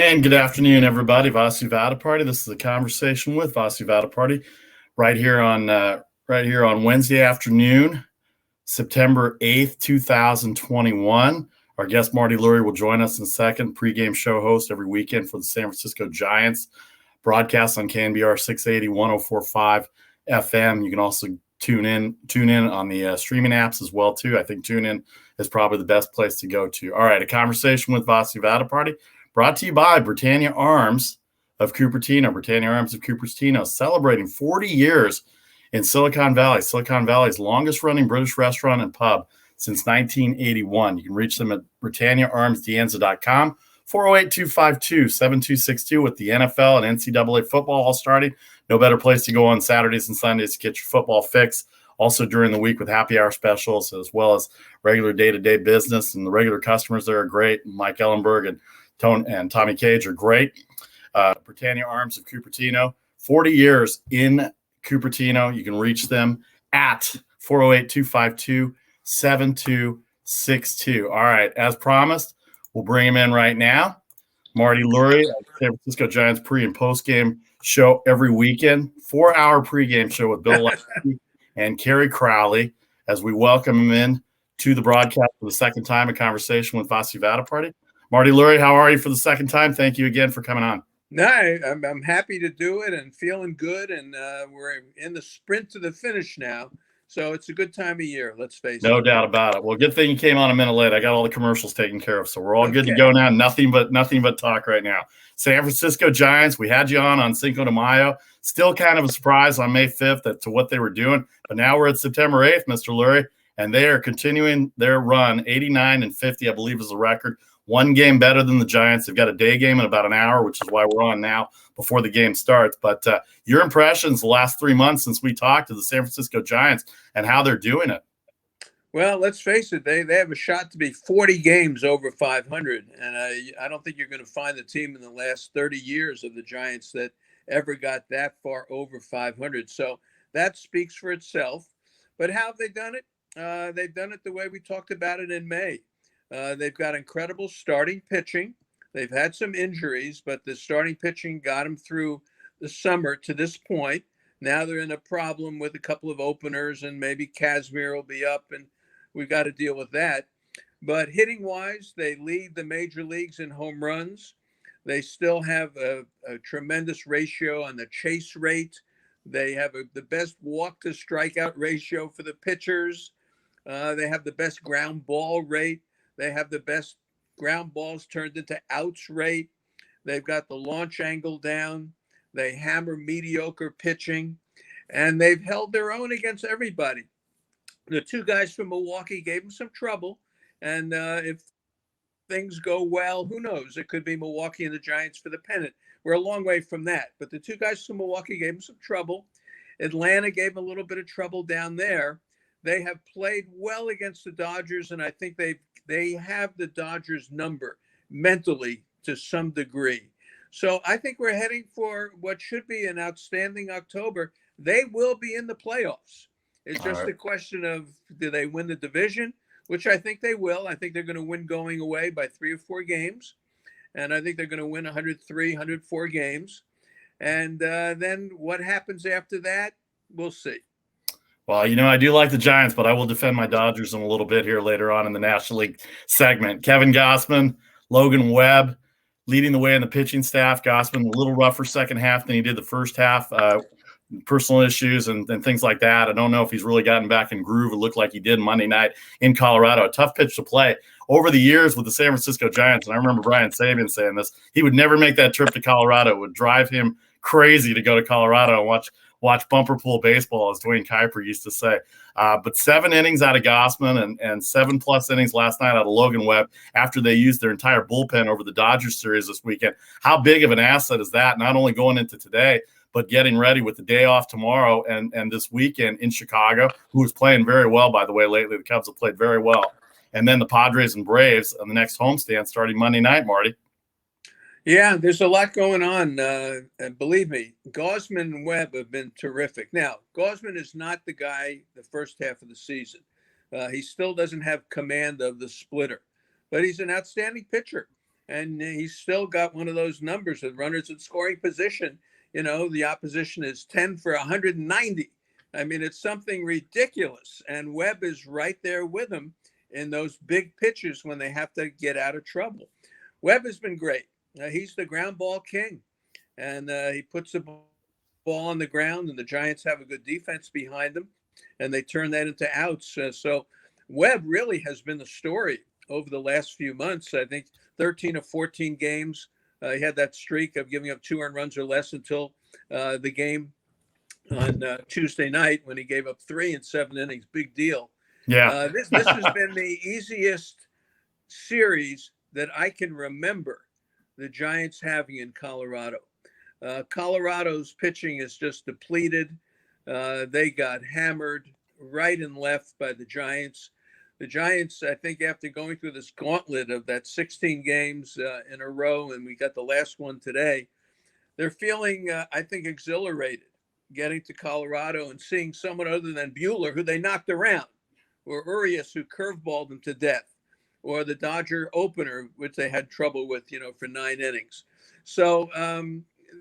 And good afternoon, everybody. Vasu Vaddiparty. This is a conversation with Vasu Vaddiparty right here on Wednesday afternoon, September 8th, 2021. Our guest Marty Lurie will join us in a second. Pregame show host every weekend for the San Francisco Giants. Broadcast on KNBR 680 1045 FM. You can also tune in on the streaming apps as well too. I think TuneIn is probably the best place to go to. All right, a conversation with Vasu Vaddiparty. Brought to you by Britannia Arms of Cupertino. Britannia Arms of Cupertino, celebrating 40 years in Silicon Valley. Silicon Valley's longest-running British restaurant and pub since 1981. You can reach them at BritanniaArmsDeanza.com, 408-252-7262 with the NFL and NCAA football all starting. No better place to go on Saturdays and Sundays to get your football fix. Also during the week with happy hour specials as well as regular day-to-day business. And the regular customers there are great. Mike Ellenberg and Tommy Cage are great. Britannia Arms of Cupertino, 40 years in Cupertino. You can reach them at 408-252-7262. All right, as promised, we'll bring him in right now. Marty Lurie, San Francisco Giants pre- and post-game show every weekend. 4-hour pregame show with Bill Lasky and Kerry Crowley as we welcome him in to the broadcast for the second time, a conversation with Vasu Vaddiparty. Marty Lurie, how are you for the second time? Thank you again for coming on. No, I'm happy to do it and feeling good, and we're in the sprint to the finish now, so it's a good time of year, let's face it. No doubt about it. Well, good thing you came on a minute late. I got all the commercials taken care of, so we're all good to go now. Nothing but talk right now. San Francisco Giants, we had you on Cinco de Mayo. Still kind of a surprise on May 5th to what they were doing, but now we're at September 8th, Mr. Lurie, and they are continuing their run. 89-50, I believe, is the record. One game better than the Giants. They've got a day game in about an hour, which is why we're on now before the game starts. But your impressions the last 3 months since we talked to the San Francisco Giants and how they're doing it. Well, let's face it, they have a shot to be 40 games over 500. And I don't think you're going to find the team in the last 30 years of the Giants that ever got that far over 500. So that speaks for itself. But how have they done it? They've done it the way we talked about it in May. They've got incredible starting pitching. They've had some injuries, but the starting pitching got them through the summer to this point. Now they're in a problem with a couple of openers, and maybe Kazmir will be up, and we've got to deal with that. But hitting-wise, they lead the major leagues in home runs. They still have a tremendous ratio on the chase rate. They have the best walk-to-strikeout ratio for the pitchers. They have the best ground ball rate. They have the best ground balls turned into outs rate. They've got the launch angle down. They hammer mediocre pitching, and they've held their own against everybody. The two guys from Milwaukee gave them some trouble, and if things go well, who knows? It could be Milwaukee and the Giants for the pennant. We're a long way from that, but the two guys from Milwaukee gave them some trouble. Atlanta gave them a little bit of trouble down there. They have played well against the Dodgers, and I think they have the Dodgers number mentally to some degree. So I think we're heading for what should be an outstanding October. They will be in the playoffs. It's just a question of, do they win the division, which I think they will. I think they're going to win going away by 3 or 4 games. And I think they're going to win 103, 104 games. And then what happens after that, we'll see. Well, I do like the Giants, but I will defend my Dodgers in a little bit here later on in the National League segment. Kevin Gausman, Logan Webb leading the way in the pitching staff. Gausman a little rougher second half than he did the first half. Personal issues and things like that. I don't know if he's really gotten back in groove. It looked like he did Monday night in Colorado. A tough pitch to play. Over the years with the San Francisco Giants, and I remember Brian Sabian saying this, he would never make that trip to Colorado. It would drive him crazy to go to Colorado and watch bumper pool baseball, as Dwayne Kuiper used to say. But 7 innings out of Gausman and 7+ innings last night out of Logan Webb after they used their entire bullpen over the Dodgers series this weekend. How big of an asset is that, not only going into today, but getting ready with the day off tomorrow and this weekend in Chicago, who is playing very well, by the way, lately. The Cubs have played very well. And then the Padres and Braves on the next homestand starting Monday night, Marty. Yeah, there's a lot going on. And believe me, Gausman and Webb have been terrific. Now, Gausman is not the guy the first half of the season. He still doesn't have command of the splitter, but he's an outstanding pitcher. and he's still got one of those numbers of runners in scoring position. The opposition is 10 for 190. I mean, it's something ridiculous. And Webb is right there with him in those big pitches when they have to get out of trouble. Webb has been great. He's the ground ball king. And he puts the ball on the ground, and the Giants have a good defense behind them, and they turn that into outs. So Webb really has been the story over the last few months. I think 13 of 14 games. He had that streak of giving up 2 earned runs or less until the game on Tuesday night when he gave up 3 in 7 innings. Big deal. Yeah. This has been the easiest series that I can remember the Giants having in Colorado. Colorado's pitching is just depleted. They got hammered right and left by the Giants. The Giants, I think, after going through this gauntlet of that 16 games in a row, and we got the last one today, they're feeling, I think, exhilarated getting to Colorado and seeing someone other than Buehler, who they knocked around, or Urias, who curveballed them to death, or the Dodger opener, which they had trouble with, for 9 innings. So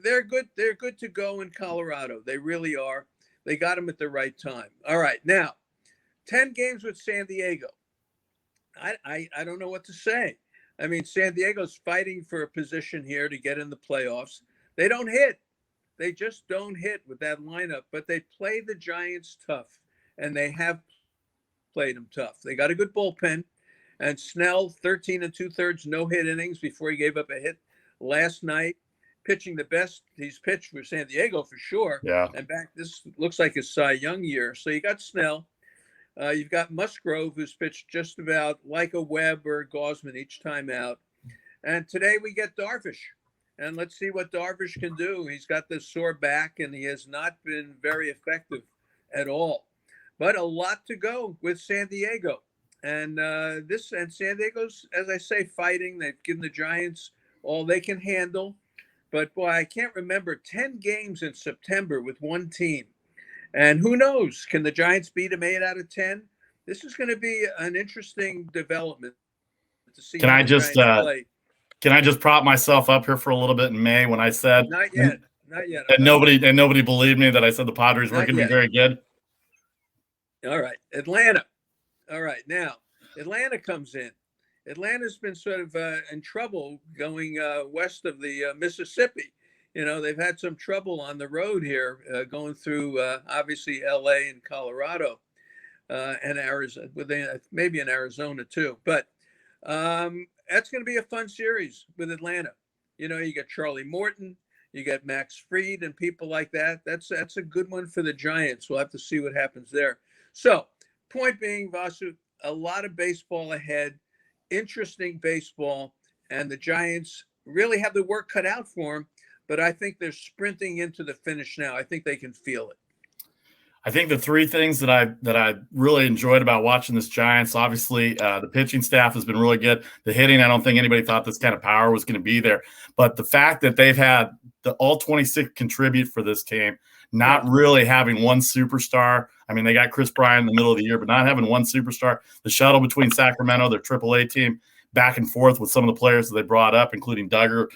they're good. They're good to go in Colorado. They really are. They got them at the right time. All right, now 10 games with San Diego. I don't know what to say. I mean, San Diego's fighting for a position here to get in the playoffs. They don't hit. They just don't hit with that lineup, but they play the Giants tough, and they have played them tough. They got a good bullpen, and Snell, 13 2/3 no-hit innings before he gave up a hit last night, pitching the best he's pitched for San Diego for sure. Yeah. And this looks like his Cy Young year. So you got Snell. You've got Musgrove, who's pitched just about like a Webb or a Gausman each time out. And today we get Darvish. And let's see what Darvish can do. He's got this sore back, and he has not been very effective at all. But a lot to go with San Diego. And San Diego's, as I say, fighting. They've given the Giants all they can handle. But, boy, I can't remember 10 games in September with one team. And who knows? Can the Giants beat them 8 out of 10? This is going to be an interesting development to see. Can I just prop myself up here for a little bit in May when I said not yet. And nobody believed me that I said the Padres weren't going to be very good. All right, Atlanta. All right, now Atlanta comes in. Atlanta's been sort of in trouble going west of the Mississippi. They've had some trouble on the road here, going through obviously LA and Colorado and Arizona, maybe in Arizona too. But that's going to be a fun series with Atlanta. You got Charlie Morton, you got Max Fried, and people like that. That's a good one for the Giants. We'll have to see what happens there. So, point being, Vasu, a lot of baseball ahead, interesting baseball, and the Giants really have the work cut out for them. But I think they're sprinting into the finish now. I think they can feel it. I think the 3 things that I really enjoyed about watching this Giants, obviously, the pitching staff has been really good. The hitting, I don't think anybody thought this kind of power was going to be there. But the fact that they've had all 26 contribute for this team, not really having one superstar. I mean, they got Chris Bryant in the middle of the year, but not having one superstar. The shuttle between Sacramento, their AAA team, back and forth with some of the players that they brought up, including Duggar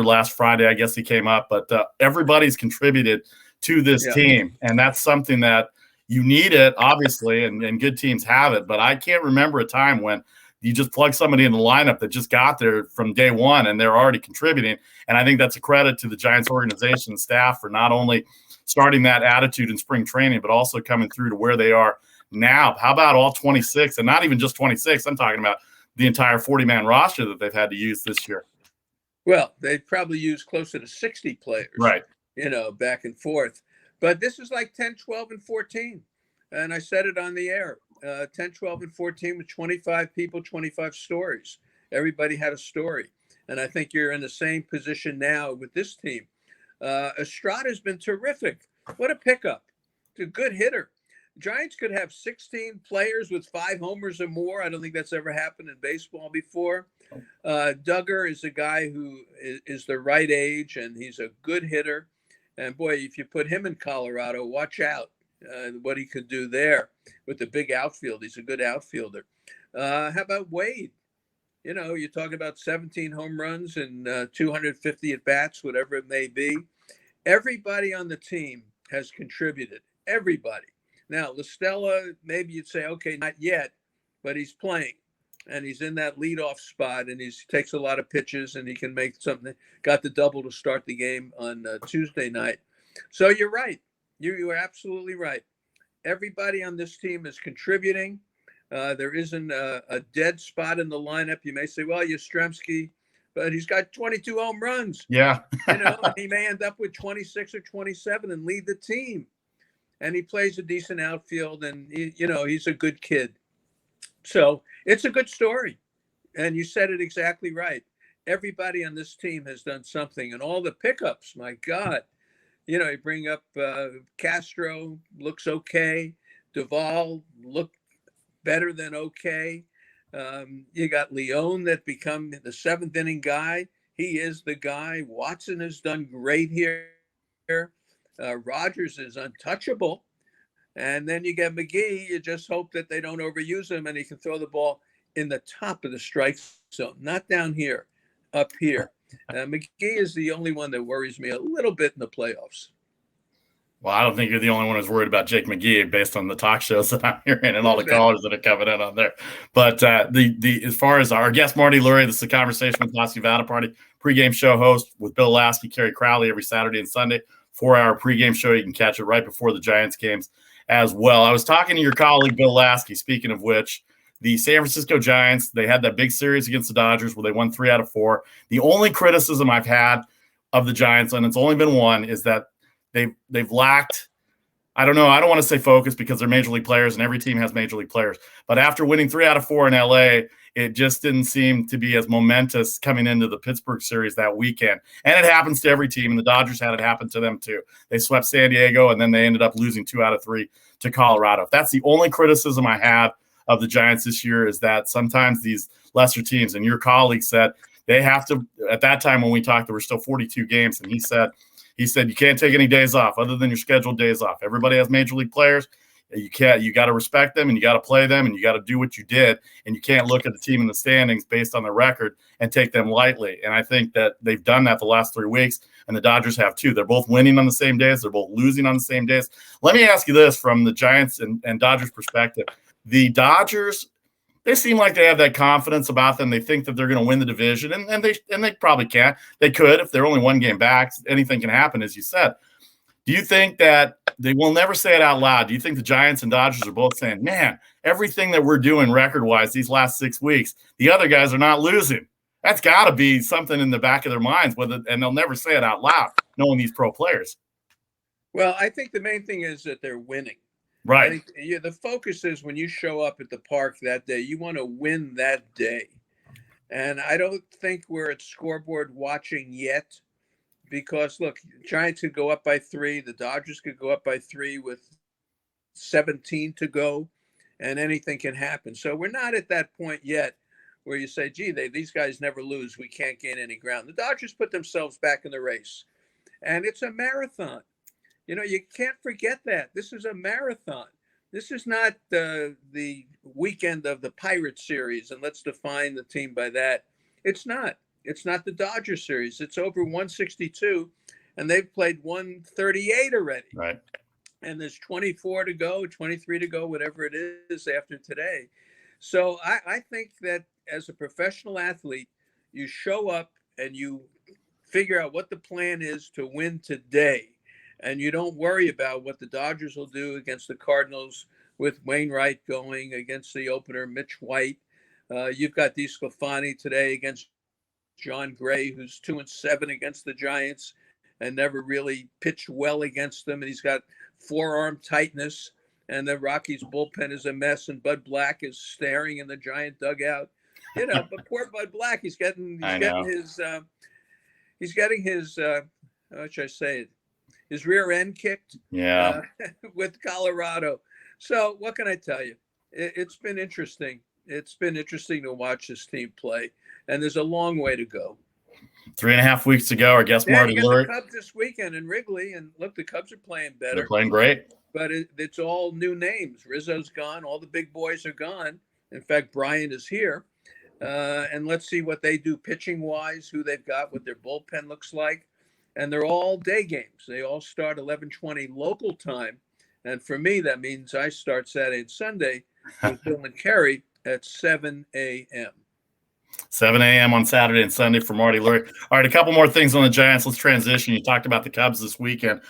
last Friday, I guess he came up. But everybody's contributed to this team, and that's something that you need it, obviously, and good teams have it. But I can't remember a time when you just plug somebody in the lineup that just got there from day one and they're already contributing. And I think that's a credit to the Giants organization and staff for not only starting that attitude in spring training, but also coming through to where they are now. How about all 26? And not even just 26. I'm talking about the entire 40-man roster that they've had to use this year. Well, they probably used closer to 60 players, right? Back and forth. But this is like 10, 12, and 14. And I said it on the air, 10, 12, and 14 with 25 people, 25 stories. Everybody had a story. And I think you're in the same position now with this team. Estrada's been terrific. What a pickup. He's a good hitter. Giants could have 16 players with 5 homers or more. I don't think that's ever happened in baseball before. Duggar is a guy who is the right age, and he's a good hitter. And, boy, if you put him in Colorado, watch out what he could do there with the big outfield. He's a good outfielder. How about Wade? You're talking about 17 home runs and 250 at bats, whatever it may be. Everybody on the team has contributed. Everybody. Now, LaStella, maybe you'd say, okay, not yet, but he's playing. And he's in that leadoff spot, and he takes a lot of pitches, and he can make something. Got the double to start the game on Tuesday night. So you're right. You are absolutely right. Everybody on this team is contributing. There isn't a dead spot in the lineup. You may say, well, Yastrzemski, but he's got 22 home runs. Yeah. And he may end up with 26 or 27 and lead the team. And he plays a decent outfield, and he's a good kid. So it's a good story. And you said it exactly right. Everybody on this team has done something, and all the pickups, my God. You bring up Castro, looks okay. Duvall looked better than okay. You got Leone that become the seventh inning guy. He is the guy. Watson has done great here. Rogers is untouchable. And then you get McGee. You just hope that they don't overuse him and he can throw the ball in the top of the strike zone, not down here, up here. McGee is the only one that worries me a little bit in the playoffs. Well, I don't think you're the only one who's worried about Jake McGee based on the talk shows that I'm hearing and all the callers that are coming in on there. But as far as our guest, Marty Lurie, this is a conversation with Vasu Vaddiparty, pregame show host with Bill Lasky, Kerry Crowley every Saturday and Sunday, 4-hour pregame show. You can catch it right before the Giants games as well. I was talking to your colleague, Bill Lasky, speaking of which, the San Francisco Giants, they had that big series against the Dodgers where they won 3 out of 4. The only criticism I've had of the Giants, and it's only been one, is that they've lacked, I don't know, I don't want to say focus because they're major league players and every team has major league players. But after winning 3 out of 4 in LA, it just didn't seem to be as momentous coming into the Pittsburgh series that weekend. And it happens to every team, and the Dodgers had it happen to them too. They swept San Diego, and then they ended up losing 2 out of 3 to Colorado. That's the only criticism I have of the Giants this year, is that sometimes these lesser teams, and your colleague said they have to, at that time when we talked, there were still 42 games, and he said you can't take any days off other than your scheduled days off. Everybody has major league players. You got to respect them, and you got to play them, and you got to do what you did, and you can't look at the team in the standings based on their record and take them lightly. And I think that they've done that the last 3 weeks, and the Dodgers have too. They're both winning on the same days. They're both losing on the same days. Let me ask you this from the Giants and Dodgers perspective. The Dodgers, they seem like they have that confidence about them. They think that they're going to win the division, and they probably can. They could if they're only 1 game back. Anything can happen, as you said. Do you think that they will never say it out loud? Do you think the Giants and Dodgers are both saying, man, everything that we're doing record-wise these last 6 weeks, the other guys are not losing? That's got to be something in the back of their minds, and they'll never say it out loud, knowing these pro players. Well, I think the main thing is that they're winning. Right. I think, the focus is when you show up at the park that day, you want to win that day. And I don't think we're at scoreboard watching yet. Because, look, Giants could go up by 3. The Dodgers could go up by 3 with 17 to go, and anything can happen. So we're not at that point yet where you say, gee, these guys never lose. We can't gain any ground. The Dodgers put themselves back in the race, and it's a marathon. You can't forget that. This is a marathon. This is not the weekend of the Pirates series, and let's define the team by that. It's not. It's not the Dodger series. It's over 162, and they've played 138 already. Right. And there's 24 to go, 23 to go, whatever it is after today. So I think that as a professional athlete, you show up and you figure out what the plan is to win today. And you don't worry about what the Dodgers will do against the Cardinals with Wainwright going against the opener, Mitch White. You've got DeSclafani today against John Gray, who's 2-7 against the Giants and never really pitched well against them. And he's got forearm tightness. And the Rockies bullpen is a mess. And Bud Black is staring in the Giant dugout. But poor Bud Black, he's getting his how should I say it? His rear end kicked. Yeah. With Colorado. So what can I tell you? It's been interesting. It's been interesting to watch this team play. And there's a long way to go. 3.5 weeks to go. Our guest Marty Lurie. The Cubs this weekend in Wrigley, and look, the Cubs are playing better. They're playing great. But it's all new names. Rizzo's gone. All the big boys are gone. In fact, Bryant is here. And let's see what they do pitching wise, who they've got, what their bullpen looks like. And they're all day games. They all start 11:20 local time. And for me, that means I start Saturday and Sunday with Bill and Kerry at 7 a.m. 7 a.m. on Saturday and Sunday for Marty Lurie. All right, a couple more things on the Giants. Let's transition. You talked about the Cubs this weekend.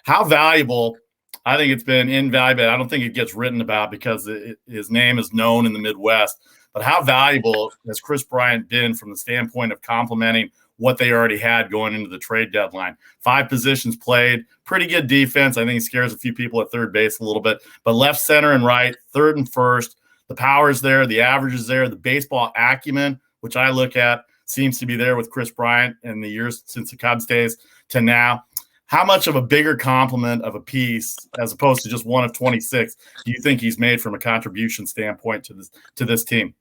How valuable? I think it's been invaluable. I don't think it gets written about because his name is known in the Midwest. But how valuable has Chris Bryant been from the standpoint of complementing what they already had going into the trade deadline? 5 positions played, pretty good defense. I think he scares a few people at third base a little bit. But left, center, and right, third and first, the power's there, the average is there, the baseball acumen, which I look at, seems to be there with Chris Bryant in the years since the Cubs days to now. How much of a bigger compliment of a piece, as opposed to just one of 26, do you think he's made from a contribution standpoint to this team?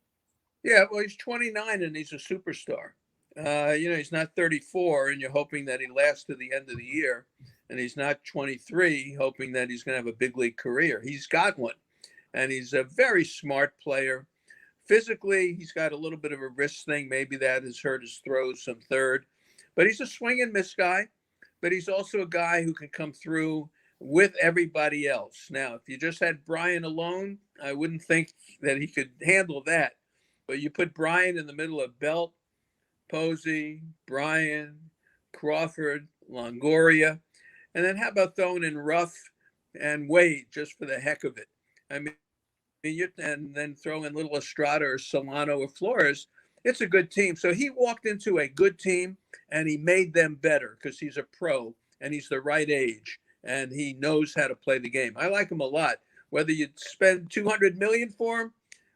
Yeah, well, he's 29 and he's a superstar. He's not 34, and you're hoping that he lasts to the end of the year. And he's not 23, hoping that he's going to have a big league career. He's got one, and he's a very smart player. Physically, he's got a little bit of a wrist thing. Maybe that has hurt his throws some third. But he's a swing and miss guy. But he's also a guy who can come through with everybody else. Now, if you just had Brian alone, I wouldn't think that he could handle that. But you put Brian in the middle of Belt, Posey, Brian, Crawford, Longoria, and then how about throwing in Ruff and Wade just for the heck of it? I mean, and then throw in little Estrada or Solano or Flores. It's a good team. So he walked into a good team and he made them better because he's a pro and he's the right age and he knows how to play the game. I like him a lot. Whether you spend $200 million for him,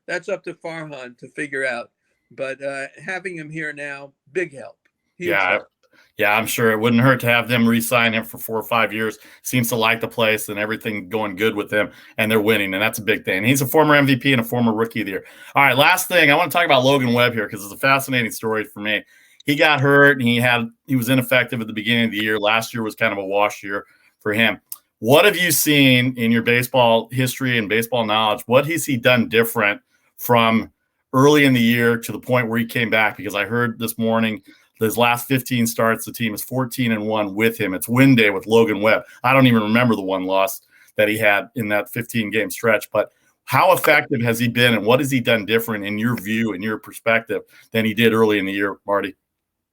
that's up to Farhan to figure out. But having him here now, big help. Huge help. Yeah, I'm sure it wouldn't hurt to have them re-sign him for 4 or 5 years. Seems to like the place and everything going good with them, and they're winning, and that's a big thing. And he's a former MVP and a former Rookie of the Year. All right, last thing, I want to talk about Logan Webb here because it's a fascinating story for me. He got hurt, and he was ineffective at the beginning of the year. Last year was kind of a wash year for him. What have you seen in your baseball history and baseball knowledge? What has he done different from early in the year to the point where he came back? Because I heard this morning his last 15 starts, the team is 14-1 with him. It's win day with Logan Webb. I don't even remember the one loss that he had in that 15-game stretch. But how effective has he been, and what has he done different in your view, in your perspective, than he did early in the year, Marty?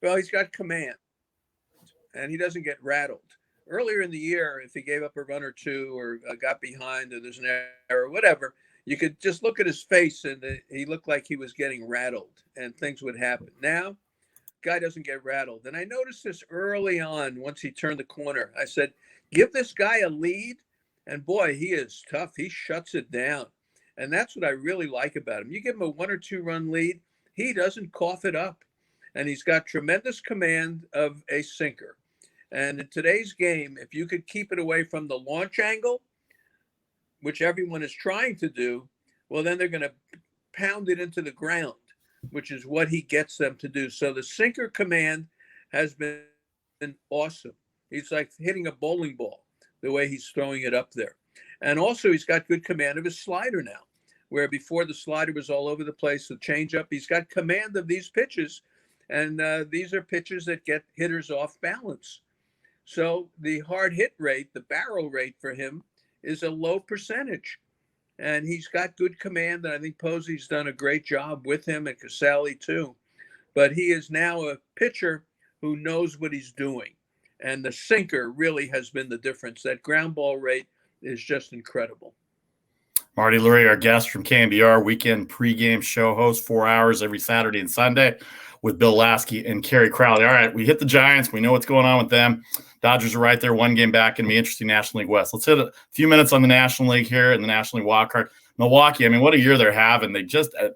Well, he's got command, and he doesn't get rattled. Earlier in the year, if he gave up a run or two or got behind or there's an error or whatever, you could just look at his face and he looked like he was getting rattled and things would happen. Now, guy doesn't get rattled. And I noticed this early on once he turned the corner. I said, give this guy a lead. And boy, he is tough. He shuts it down. And that's what I really like about him. You give him a 1 or 2 run lead, he doesn't cough it up. And he's got tremendous command of a sinker. And in today's game, if you could keep it away from the launch angle, which everyone is trying to do, well, then they're going to pound it into the ground, which is what he gets them to do. So the sinker command has been awesome. He's like hitting a bowling ball, the way he's throwing it up there. And also he's got good command of his slider now, where before the slider was all over the place, the changeup, he's got command of these pitches. And these are pitches that get hitters off balance. So the hard hit rate, the barrel rate for him is a low percentage. And he's got good command. And I think Posey's done a great job with him, and Casale too. But he is now a pitcher who knows what he's doing. And the sinker really has been the difference. That ground ball rate is just incredible. Marty Lurie, our guest from KNBR, weekend pregame show host, 4 hours every Saturday and Sunday with Bill Lasky and Kerry Crowley. All right, we hit the Giants. We know what's going on with them. Dodgers are right there, 1 game back. Going to be interesting National League West. Let's hit a few minutes on the National League here and the National League wildcard. Milwaukee, I mean, what a year they're having.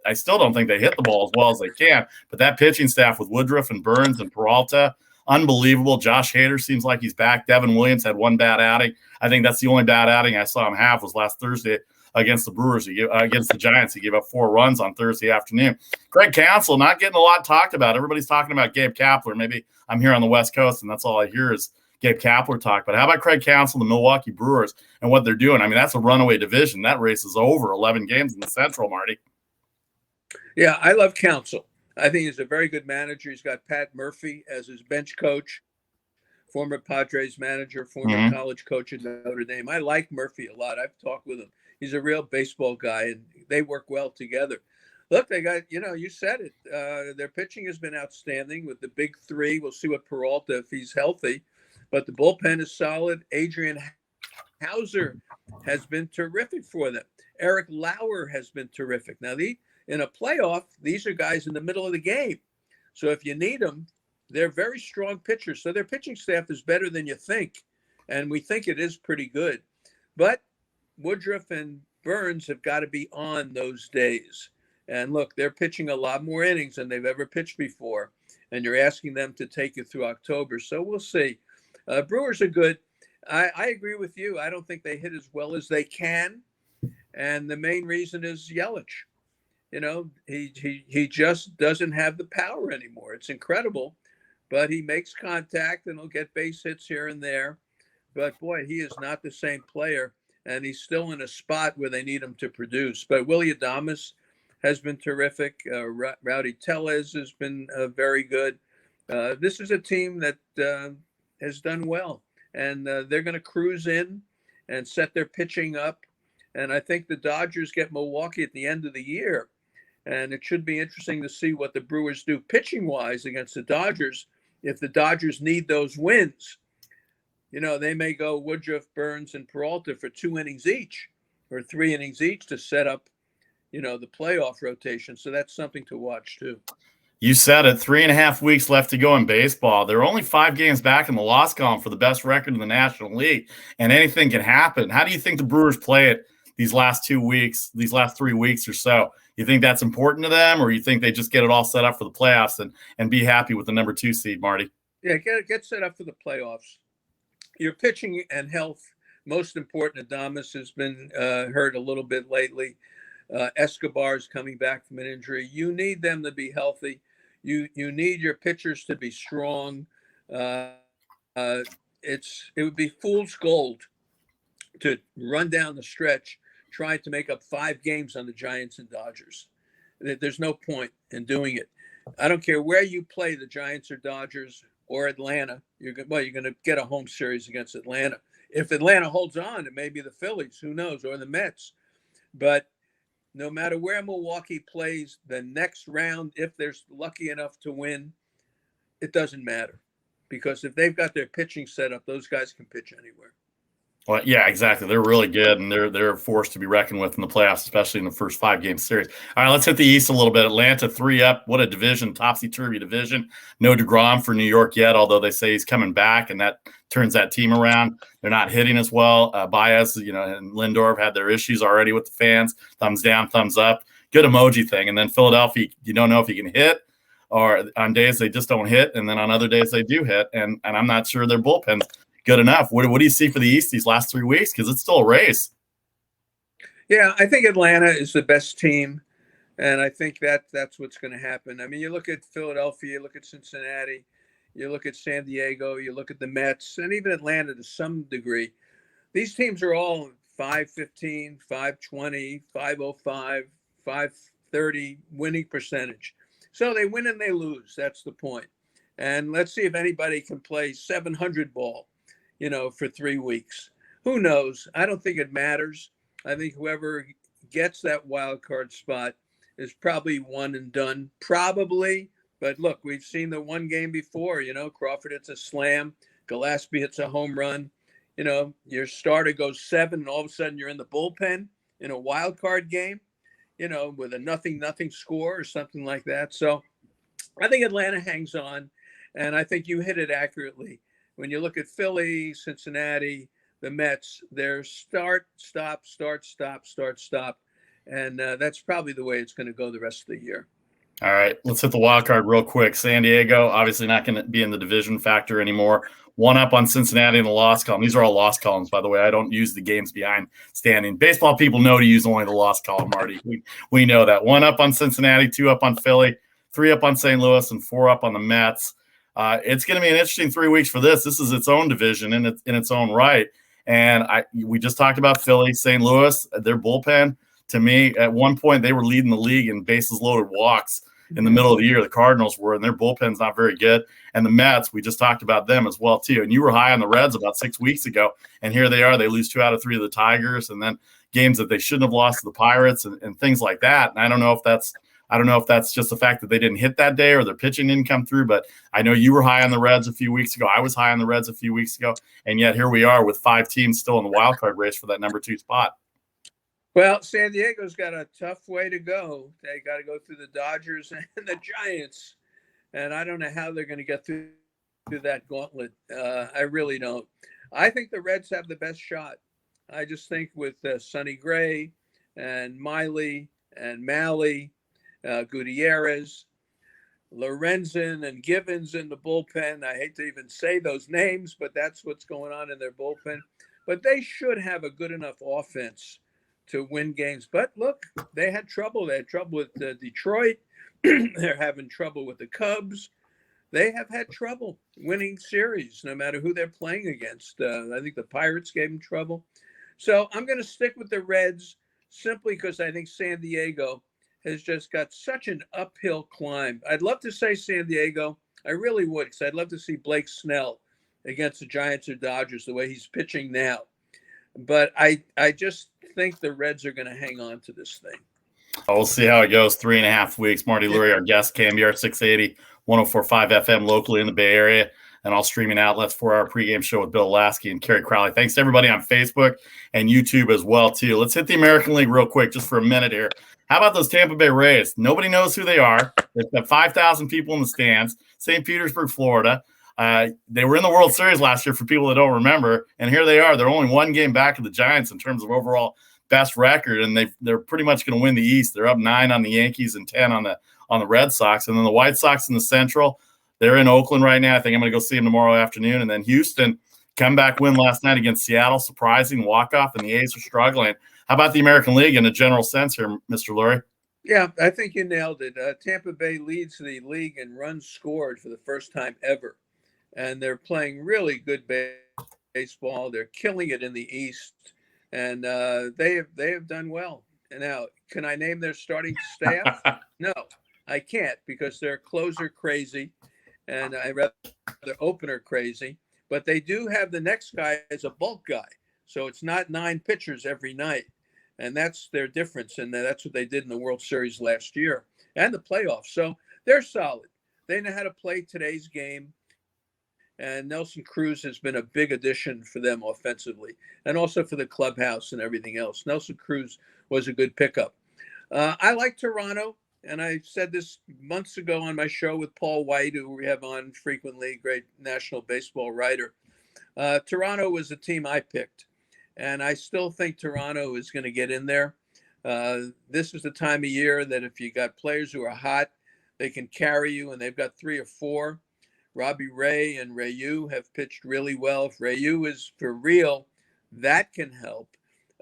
I still don't think they hit the ball as well as they can, but that pitching staff with Woodruff and Burns and Peralta, unbelievable. Josh Hader seems like he's back. Devin Williams had 1 bad outing. I think that's the only bad outing I saw him have was last Thursday against the Brewers. Against the Giants. He gave up 4 runs on Thursday afternoon. Greg Counsell, not getting a lot talked about. Everybody's talking about Gabe Kapler. Maybe I'm here on the West Coast, and that's all I hear is Gabe Kapler talk. But how about Craig Counsell, the Milwaukee Brewers, and what they're doing? I mean, that's a runaway division. That race is over. 11 games in the Central, Marty. Yeah, I love Counsell. I think he's a very good manager. He's got Pat Murphy as his bench coach, former Padres manager, former Mhm. college coach at Notre Dame. I like Murphy a lot. I've talked with him. He's a real baseball guy, and they work well together. Look, they got, you said it. Their pitching has been outstanding with the big three. We'll see what Peralta, if he's healthy, but the bullpen is solid. Adrian Hauser has been terrific for them. Eric Lauer has been terrific. Now, in a playoff, these are guys in the middle of the game. So if you need them, they're very strong pitchers. So their pitching staff is better than you think. And we think it is pretty good. But Woodruff and Burns have got to be on those days. And look, they're pitching a lot more innings than they've ever pitched before. And you're asking them to take you through October. So we'll see. Brewers are good. I agree with you. I don't think they hit as well as they can. And the main reason is Yelich. He just doesn't have the power anymore. It's incredible, but he makes contact and he'll get base hits here and there. But boy, he is not the same player, and he's still in a spot where they need him to produce. But Willie Adames has been terrific. Rowdy Tellez has been very good. This is a team that has done well, and they're going to cruise in and set their pitching up. And I think the Dodgers get Milwaukee at the end of the year. And it should be interesting to see what the Brewers do pitching-wise against the Dodgers. If the Dodgers need those wins, they may go Woodruff, Burns, and Peralta for 2 innings each or 3 innings each to set up, the playoff rotation. So that's something to watch too. You said it, 3.5 weeks left to go in baseball. They're only 5 games back in the loss column for the best record in the National League, and anything can happen. How do you think the Brewers play it these last 2 weeks, these last 3 weeks or so? You think that's important to them, or you think they just get it all set up for the playoffs and be happy with the number 2 seed, Marty? Yeah, get set up for the playoffs. Your pitching and health, most important. Adames has been hurt a little bit lately. Escobar is coming back from an injury. You need them to be healthy. You need your pitchers to be strong. It would be fool's gold to run down the stretch trying to make up 5 games on the Giants and Dodgers. There's no point in doing it. I don't care where you play, the Giants or Dodgers or Atlanta. You're going to get a home series against Atlanta. If Atlanta holds on, it may be the Phillies, who knows, or the Mets. But no matter where Milwaukee plays the next round, if they're lucky enough to win, it doesn't matter. Because if they've got their pitching set up, those guys can pitch anywhere. Well, yeah, exactly. They're really good, and they're a force to be reckoned with in the playoffs, especially in the first 5-game series. All right, let's hit the East a little bit. Atlanta 3 up. What a division, topsy-turvy division. No DeGrom for New York yet, although they say he's coming back, and that turns that team around. They're not hitting as well. Baez, and Lindor had their issues already with the fans. Thumbs down, thumbs up. Good emoji thing. And then Philadelphia, you don't know if he can hit, or on days they just don't hit, and then on other days they do hit. And I'm not sure their bullpen's good enough. What do you see for the East these last 3 weeks? Because it's still a race. Yeah, I think Atlanta is the best team, and I think that's what's going to happen. I mean, you look at Philadelphia, you look at Cincinnati, you look at San Diego, you look at the Mets, and even Atlanta to some degree. These teams are all 515, 520, 505, 530 winning percentage. So they win and they lose. That's the point. And let's see if anybody can play 700 ball, for 3 weeks. Who knows? I don't think it matters. I think whoever gets that wild card spot is probably one and done. Probably. But look, we've seen the one game before, Crawford hits a slam, Gillespie hits a home run. Your starter goes 7 and all of a sudden you're in the bullpen in a wild card game, with a 0-0 score or something like that. So I think Atlanta hangs on, and I think you hit it accurately. When you look at Philly, Cincinnati, the Mets, they're start, stop, start, stop, start, stop. And that's probably the way it's going to go the rest of the year. All right, let's hit the wild card real quick. San Diego, obviously not going to be in the division factor anymore. 1 up on Cincinnati in the loss column. These are all loss columns, by the way. I don't use the games behind standing. Baseball people know to use only the loss column, Marty. We know that. 1 up on Cincinnati, 2 up on Philly, 3 up on St. Louis, and 4 up on the Mets. It's going to be an interesting 3 weeks for this. This is its own division in its own right. And we just talked about Philly, St. Louis, their bullpen. To me, at one point, they were leading the league in bases loaded walks. in the middle of the year. The Cardinals were, and their bullpen's not very good. And the Mets, we just talked about them as well too. And you were high on the Reds about 6 weeks ago, and here they are. They lose 2 out of 3 of the Tigers, and then games that they shouldn't have lost to the Pirates and things like that. And I don't know if that's just the fact that they didn't hit that day or their pitching didn't come through, but I know you were high on the Reds a few weeks ago. I was high on the Reds a few weeks ago, and yet here we are with 5 teams still in the wild card race for that number 2 spot. Well, San Diego's got a tough way to go. They got to go through the Dodgers and the Giants, and I don't know how they're going to get through that gauntlet. I really don't. I think the Reds have the best shot. I just think with Sonny Gray and Miley and Malley, Gutierrez, Lorenzen, and Givens in the bullpen. I hate to even say those names, but that's what's going on in their bullpen. But they should have a good enough offense to win games. But look, they had trouble. They had trouble with Detroit. They're having trouble with the Cubs. They have had trouble winning series, no matter who they're playing against. I think the Pirates gave them trouble. So I'm going to stick with the Reds simply because I think San Diego has just got such an uphill climb. I'd love to say San Diego. I really would, because I'd love to see Blake Snell against the Giants or Dodgers the way he's pitching now. But I just think the Reds are going to hang on to this thing. We'll see how it goes. 3.5 weeks. Marty Lurie, our guest, KMBR 680, 104.5 FM locally in the Bay Area, and all streaming outlets for our pregame show with Bill Lasky and Kerry Crowley. Thanks to everybody on Facebook and YouTube as well, too. Let's hit the American League real quick just for a minute here. How about those Tampa Bay Rays? Nobody knows who they are. They've got 5,000 people in the stands, St. Petersburg, Florida. They were in the World Series last year for people that don't remember, and here they are. They're only 1 game back of the Giants in terms of overall best record, and they're pretty much going to win the East. They're up 9 on the Yankees and 10 on the Red Sox, and then the White Sox in the Central. They're in Oakland right now. I think I'm going to go see them tomorrow afternoon, and then Houston comeback win last night against Seattle, surprising walk-off, and the A's are struggling. How about the American League in a general sense here, Mr. Lurie? Yeah, I think you nailed it. Tampa Bay leads the league in runs scored for the first time ever, and they're playing really good baseball. They're killing it in the East, and they have done well. And now, can I name their starting staff? No, I can't, because they're closer crazy, and I rather their opener crazy. But they do have the next guy as a bulk guy, so it's not 9 pitchers every night. And that's their difference. And that's what they did in the World Series last year and the playoffs. So they're solid. They know how to play today's game. And Nelson Cruz has been a big addition for them offensively, and also for the clubhouse and everything else. Nelson Cruz was a good pickup. I like Toronto. And I said this months ago on my show with Paul White, who we have on frequently, great national baseball writer. Toronto was the team I picked. And I still think Toronto is going to get in there. This is the time of year that if you got players who are hot, they can carry you, and they've got 3 or 4. Robbie Ray and Rayu have pitched really well. If Rayu is for real, that can help.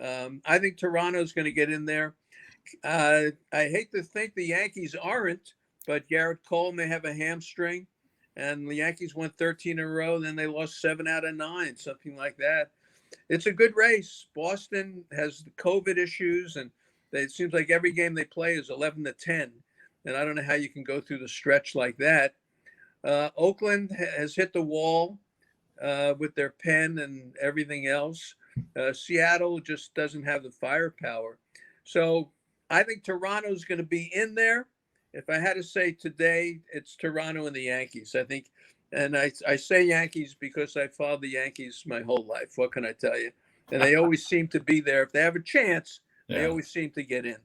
I think Toronto's going to get in there. I hate to think the Yankees aren't, but Garrett Cole may have a hamstring, and the Yankees won 13 in a row, then they lost 7 out of 9, something like that. It's a good race. Boston has the COVID issues, and it seems like every game they play is 11-10. And I don't know how you can go through the stretch like that. Oakland has hit the wall with their pen and everything else. Seattle just doesn't have the firepower. So I think Toronto's going to be in there. If I had to say today, it's Toronto and the Yankees. I think. And I say Yankees because I followed the Yankees my whole life. What can I tell you? And they always seem to be there. If they have a chance, they always seem to get in.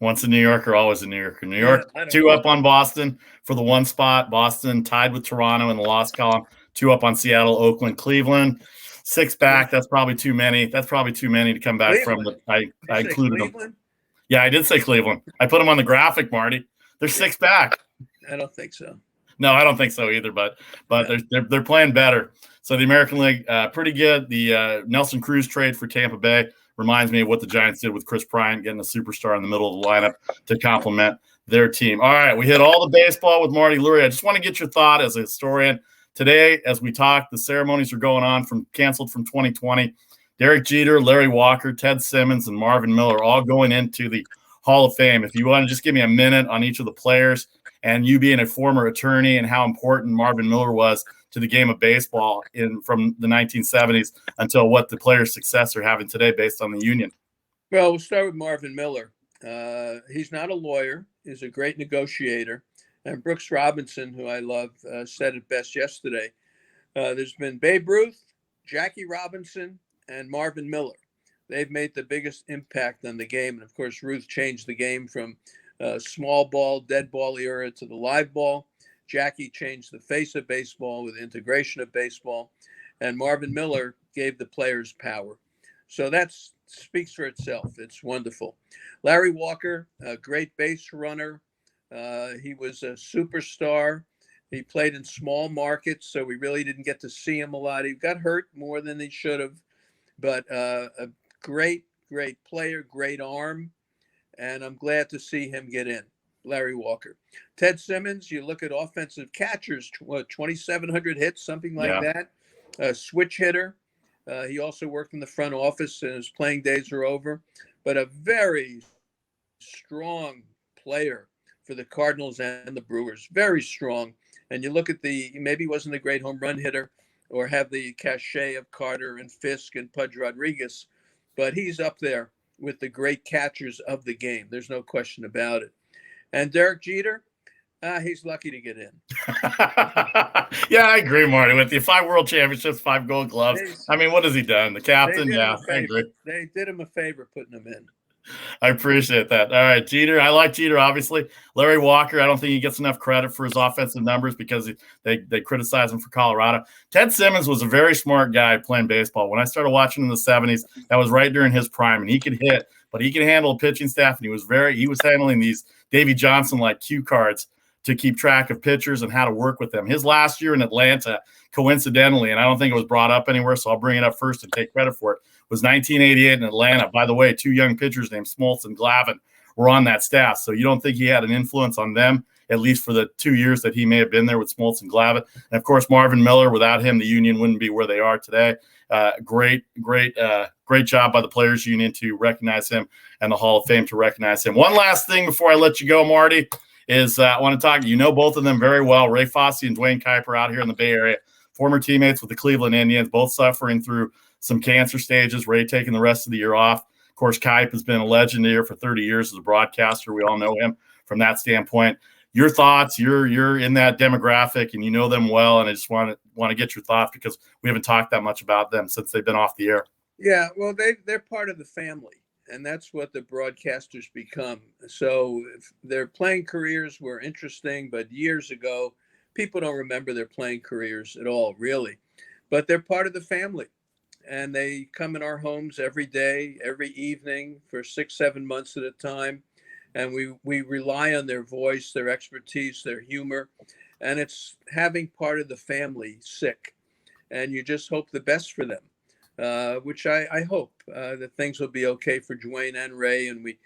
Once a New Yorker, always a New Yorker. New York, 2 up on Boston for the 1 spot. Boston tied with Toronto in the loss column. 2 up on Seattle, Oakland, Cleveland. 6 back. That's probably too many. That's probably too many to come back Cleveland. From. I included Cleveland? Them. Yeah, I did say Cleveland. I put them on the graphic, Marty. They're 6 back. I don't think so. No, I don't think so either, but they're playing better. So the American League, pretty good. The Nelson Cruz trade for Tampa Bay reminds me of what the Giants did with Chris Bryant, getting a superstar in the middle of the lineup to complement their team. All right, we hit all the baseball with Marty Lurie. I just want to get your thought as a historian. Today, as we talk, the ceremonies are going on canceled from 2020. Derek Jeter, Larry Walker, Ted Simmons, and Marvin Miller all going into the Hall of Fame. If you want to just give me a minute on each of the players and you being a former attorney and how important Marvin Miller was to the game of baseball from the 1970s until what the players' success are having today based on the union. Well, we'll start with Marvin Miller. He's not a lawyer. He's a great negotiator. And Brooks Robinson, who I love, said it best yesterday. There's been Babe Ruth, Jackie Robinson, and Marvin Miller. They've made the biggest impact on the game. And, of course, Ruth changed the game from small ball, dead ball era to the live ball. Jackie changed the face of baseball with integration of baseball. And Marvin Miller gave the players power. So that speaks for itself. It's wonderful. Larry Walker, a great base runner. He was a superstar. He played in small markets, so we really didn't get to see him a lot. He got hurt more than he should have, but a great player, great arm, and I'm glad to see him get in. Larry Walker. Ted Simmons, you look at offensive catchers, 2,700 hits, something like that. Switch hitter. He also worked in the front office, and his playing days are over, but a very strong player for the Cardinals and the Brewers. Very strong. And you look at maybe he wasn't a great home run hitter or have the cachet of Carter and Fisk and Pudge Rodriguez, but he's up there with the great catchers of the game. There's no question about it. And Derek Jeter, he's lucky to get in. Yeah, I agree, Marty, with you. 5 world championships, 5 gold gloves. I mean, what has he done? The captain? Yeah, I agree. They did him a favor putting him in. I appreciate that. All right, Jeter. I like Jeter, obviously. Larry Walker, I don't think he gets enough credit for his offensive numbers because they criticize him for Colorado. Ted Simmons was a very smart guy playing baseball. When I started watching in the 70s, that was right during his prime, and he could hit, but he could handle a pitching staff, and he was handling these Davy Johnson-like cue cards to keep track of pitchers and how to work with them. His last year in Atlanta, coincidentally, and I don't think it was brought up anywhere, so I'll bring it up first and take credit for it, was 1988 in Atlanta. By the way, 2 young pitchers named Smoltz and Glavine were on that staff. So you don't think he had an influence on them, at least for the 2 years that he may have been there with Smoltz and Glavine. And, of course, Marvin Miller, without him, the union wouldn't be where they are today. Great job by the Players Union to recognize him and the Hall of Fame to recognize him. One last thing before I let you go, Marty, is I want to talk. You know both of them very well. Ray Fosse and Dwayne Kuiper out here in the Bay Area, former teammates with the Cleveland Indians, both suffering through some cancer stages. Ray taking the rest of the year off. Of course, Kuiper has been a legend here for 30 years as a broadcaster. We all know him from that standpoint. Your thoughts? You're in that demographic and you know them well, and I just want to get your thoughts because we haven't talked that much about them since they've been off the air. Yeah, well, they're part of the family, and that's what the broadcasters become. So if their playing careers were interesting, but years ago, people don't remember their playing careers at all, really. But they're part of the family, and they come in our homes every day, every evening for 6-7 months at a time. And we rely on their voice, their expertise, their humor, and it's having part of the family sick. And you just hope the best for them, which I hope that things will be okay for Dwayne and Ray, and we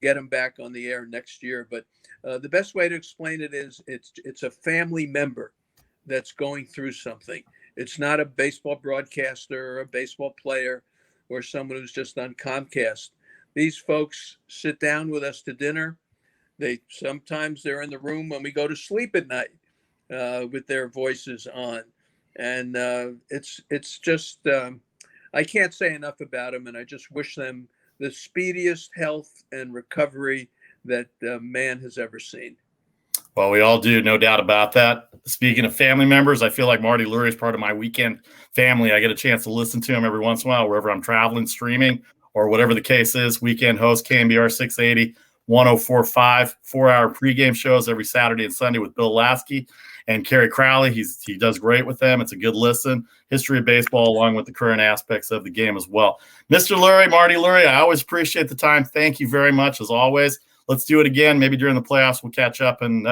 get them back on the air next year. But the best way to explain it is it's a family member that's going through something. It's not a baseball broadcaster or a baseball player or someone who's just on Comcast. These folks sit down with us to dinner. Sometimes they're in the room when we go to sleep at night with their voices on. And it's just, I can't say enough about them. And I just wish them the speediest health and recovery that man has ever seen. Well, we all do, no doubt about that. Speaking of family members, I feel like Marty Lurie is part of my weekend family. I get a chance to listen to him every once in a while, wherever I'm traveling, streaming, or whatever the case is. Weekend host, KMBR 680, 104.5, 4-hour pregame shows every Saturday and Sunday with Bill Lasky and Kerry Crowley. He does great with them. It's a good listen. History of baseball along with the current aspects of the game as well. Mr. Lurie, Marty Lurie, I always appreciate the time. Thank you very much, as always. Let's do it again. Maybe during the playoffs we'll catch up and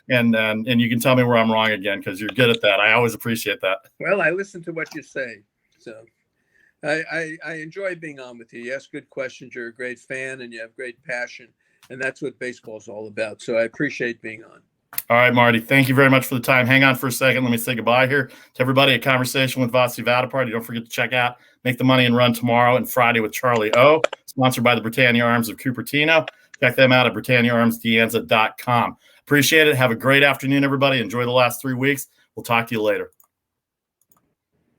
you can tell me where I'm wrong again because you're good at that. I always appreciate that. Well, I listen to what you say, so I enjoy being on with you. You ask good questions. You're a great fan, and you have great passion, and that's what baseball is all about. So I appreciate being on. All right, Marty. Thank you very much for the time. Hang on for a second. Let me say goodbye here to everybody. A conversation with Vasu Vaddiparty. Don't forget to check out Make the Money and Run tomorrow and Friday with Charlie O, sponsored by the Britannia Arms of Cupertino. Check them out at BritanniaArmsDeanza.com. Appreciate it. Have a great afternoon, everybody. Enjoy the last 3 weeks. We'll talk to you later.